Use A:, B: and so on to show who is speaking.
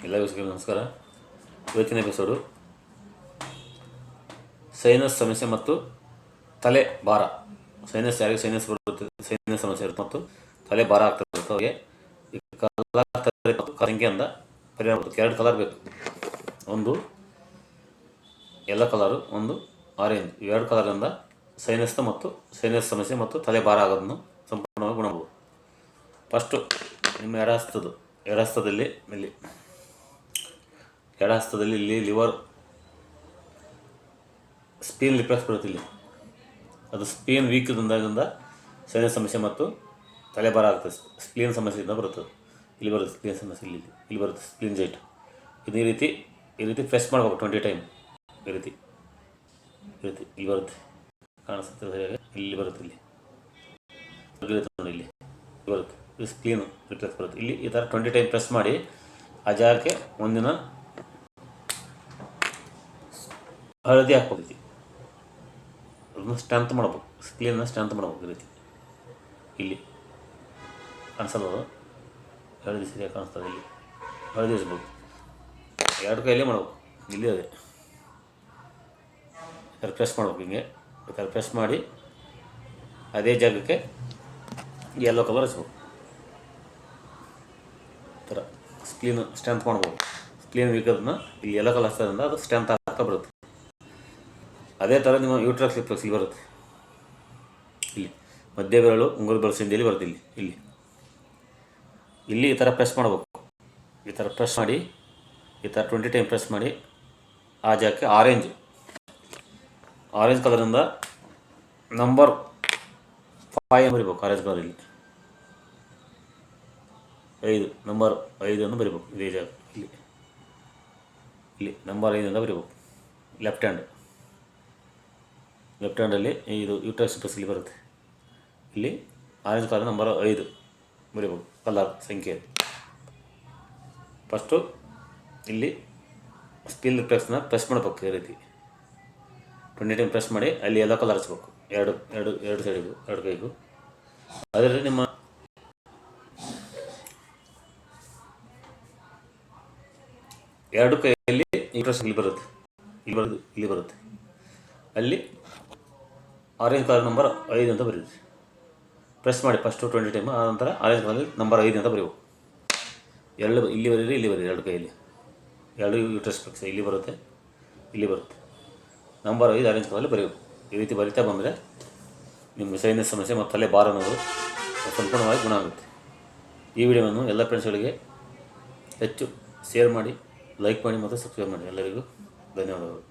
A: ಎಲ್ಲ ವೀಕ್ಷಕರಿಗೆ ನಮಸ್ಕಾರ. ಇವತ್ತಿನ ಎಪಿಸೋಡು ಸೈನಸ್ ಸಮಸ್ಯೆ ಮತ್ತು ತಲೆ ಭಾರ. ಸೈನಸ್ ಯಾರಿಗೆ ಸೈನಸ್ ಬರುತ್ತೆ, ಸೈನಸ್ ಸಮಸ್ಯೆ ಇರುತ್ತೆ ಮತ್ತು ತಲೆ ಭಾರ ಆಗ್ತಿರುತ್ತೆ ಅವರಿಗೆ ಈ ಕಲರ್ ಮತ್ತು ಸಂಖ್ಯೆಯಿಂದ ಪರಿಹಾರ ಬರುತ್ತೆ. 2 ಕಲರ್ ಬೇಕು, ಒಂದು ಯೆಲ್ಲೋ ಕಲರು, ಒಂದು ಆರೆಂಜ್. 2 ಕಲರಿಂದ ಸೈನಸ್ ಸಮಸ್ಯೆ ಮತ್ತು ತಲೆ ಭಾರ ಆಗೋದನ್ನು ಸಂಪೂರ್ಣವಾಗಿ ಗುಣಬಹುದು. ಫಸ್ಟು ನಿಮ್ಮ ಎಡಹಸ್ತದಲ್ಲಿ ಇಲ್ಲಿ ಲಿವರ್ ಸ್ಪೀನ್ ಲಿಪ್ರೆಸ್ ಬರುತ್ತೆ. ಇಲ್ಲಿ ಅದು ಸ್ಪೀನ್ ವೀಕ್ ಇದ್ದಾಗ ಸೈನಸ್ ಸಮಸ್ಯೆ ಮತ್ತು ತಲೆ ಭಾರ ಆಗ್ತದೆ. ಸ್ಪ್ಲೀನ್ ಸಮಸ್ಯೆಯಿಂದ ಬರುತ್ತದೆ. ಇಲ್ಲಿ ಬರುತ್ತೆ ಸ್ಪ್ಲೀನ್ ಸಮಸ್ಯೆ, ಇಲ್ಲಿ ಬರುತ್ತೆ ಸ್ಪ್ಲೀನ್ ಜೈಟ್. ಇದು ಈ ರೀತಿ ಪ್ರೆಸ್ ಮಾಡಬೇಕು 20 ಟೈಮ್. ಈ ರೀತಿ ಇಲ್ಲಿ ಬರುತ್ತೆ, ಕಾಣಿಸುತ್ತೆ, ಇಲ್ಲಿ ಬರುತ್ತೆ, ಇಲ್ಲಿ ಬರುತ್ತೆ. ಇದು ಸ್ಪ್ಲೀನ್ ರಿಪ್ಲೆಕ್ಸ್ ಬರುತ್ತೆ. ಇಲ್ಲಿ ಈ ಥರ 20 ಟೈಮ್ ಪ್ರೆಸ್ ಮಾಡಿ ಆ ಜಾಗಕ್ಕೆ ಒಂದಿನ ಹಳದಿ ಹಾಕ್ಬೇಕು. ಅದನ್ನು ಸ್ಟ್ರೆಂತ್ ಮಾಡ್ಬೇಕು, ಸ್ಪ್ಲೀನ್ನ ಸ್ಟ್ರೆಂತ್ ಮಾಡ್ಬೇಕು. ಈ ರೀತಿ ಇಲ್ಲಿ ಕಾಣಿಸಲ್ಲ, ಹಳದಿ ಸರಿಯಾಗಿ ಕಾಣಿಸ್ತದೆ. ಇಲ್ಲಿ ಹಳದಿ ಇಸ್ಬೇಕು, 2 ಕೈಯಲ್ಲೇ ಮಾಡ್ಬೇಕು. ಇಲ್ಲಿ ಅದೇ ಈ ಥರ ಪ್ರೆಸ್ ಮಾಡ್ಬೇಕು. ಹಿಂಗೆ ಈ ಥರ ಪ್ರೆಸ್ ಮಾಡಿ ಅದೇ ಜಾಗಕ್ಕೆ ಯೆಲ್ಲೋ ಕಲರ್ ಹಚ್ಬೇಕು. ಈ ಥರ ಸ್ಪ್ಲೀನ್ ಸ್ಟ್ರೆಂತ್ ಮಾಡ್ಬೋದು. ಸ್ಪ್ಲೀನ್ ವೀಕರ್ನ ಇಲ್ಲಿ ಯೆಲ್ಲೋ ಕಲರ್ ಹಚ್ಚೋದ್ರಿಂದ ಅದು ಸ್ಟ್ರೆಂತ್ ಆಗ್ತಾ ಬರುತ್ತೆ. ಅದೇ ಥರ ನಿಮ್ಮ ಯೂಟ್ರಸ್ ಲಿಪ್ಲೆಕ್ಸ್ ಇಲ್ಲಿ ಬರುತ್ತೆ. ಇಲ್ಲಿ ಮಧ್ಯ ಬೆರಳು ಉಂಗುರ ಬೆರಳು ಸಂಧಿಯಲ್ಲಿ ಬರುತ್ತೆ. ಇಲ್ಲಿ ಈ ಥರ ಪ್ರೆಸ್ ಮಾಡಬೇಕು. ಈ ಥರ ಪ್ರೆಸ್ ಮಾಡಿ ಈ ಥರ 20 ಟೈಮ್ ಪ್ರೆಸ್ ಮಾಡಿ ಆ ಜಾಗಕ್ಕೆ ಆರೆಂಜ್ ಕಲರಿಂದ ನಂಬರ್ 5 ಬರಿಬೇಕು. ಆರೆಂಜ್ ಕಲರ್ ಇಲ್ಲಿ 5, ನಂಬರ್ 5 ಅನ್ನು ಬರಿಬೇಕು. ಇದೇ ಜಾಗ ಇಲ್ಲಿ ನಂಬರ್ 5 ಅಂತ ಬರಿಬೇಕು. ಲೆಫ್ಟ್ ಹ್ಯಾಂಡಲ್ಲಿ ಇದು ಯೂಟ್ರಸ್ ಲಿಪ್ಲೆಕ್ಸ್ ಇಲ್ಲಿ ಬರುತ್ತೆ. ಇಲ್ಲಿ ಆರೆಂಜ್ ಕಲರ್ ನಂಬರ್ 5 ಬರಿಬೇಕು, ಕಲರ್ ಸಂಖ್ಯೆ. ಫಸ್ಟು ಇಲ್ಲಿ ಸ್ಪ್ಲೀನ್ ಲಿಪ್ಲೆಕ್ಸ್ನ ಪ್ರೆಸ್ ಮಾಡಬೇಕು. ಈ ರೀತಿ 20 ಟೈಮ್ ಪ್ರೆಸ್ ಮಾಡಿ ಅಲ್ಲಿ ಯೆಲ್ಲೋ ಕಲರ್ ಹಚ್ಬೇಕು. ಎರಡು ಸೈಡಿಗೂ, 2 ಕೈಗೂ. ಅದರಲ್ಲಿ ನಿಮ್ಮ ಎರಡು ಕೈಯಲ್ಲಿ ಯೂಟ್ರಸ್ ಇಲ್ಲಿ ಬರುತ್ತೆ. ಅಲ್ಲಿ ಆರೆಂಜ್ ಕಲರ್ ನಂಬರ್ 5 ಅಂತ ಬರೀರಿ. ಪ್ರೆಸ್ ಮಾಡಿ ಫಸ್ಟು 20 ಟೈಮ್. ಆ ನಂತರ ಆರೆಂಜ್ ಕಲರ್ ನಂಬರ್ 5 ಅಂತ ಬರೀಬೇಕು. ಇಲ್ಲಿ ಬರೀರಿ, ಇಲ್ಲಿ ಬರೀರಿ. 2 ಕೈಯಲ್ಲಿ 2 ಯೂಟ್ರಸ್ ಪ್ಲೆಕ್ಸ್ ಇಲ್ಲಿ ಬರುತ್ತೆ ನಂಬರ್ 5 ಆರೆಂಜ್ ಕಲರಲ್ಲಿ ಬರೀಬೇಕು. ಈ ರೀತಿ ಬರಿತಾ ಬಂದರೆ ನಿಮ್ಮ ಸೈನಸ್ ಸಮಸ್ಯೆ ಮತ್ತು ತಲೆ ಭಾರ ಅನ್ನೋದು ಸಂಪೂರ್ಣವಾಗಿ ಗುಣ ಆಗುತ್ತೆ. ಈ ವಿಡಿಯೋವನ್ನು ಎಲ್ಲ ಫ್ರೆಂಡ್ಸ್ಗಳಿಗೆ ಹೆಚ್ಚು ಶೇರ್ ಮಾಡಿ, ಲೈಕ್ ಮಾಡಿ ಮತ್ತು ಸಬ್ಸ್ಕ್ರೈಬ್ ಮಾಡಿ. ಎಲ್ಲರಿಗೂ ಧನ್ಯವಾದಗಳು.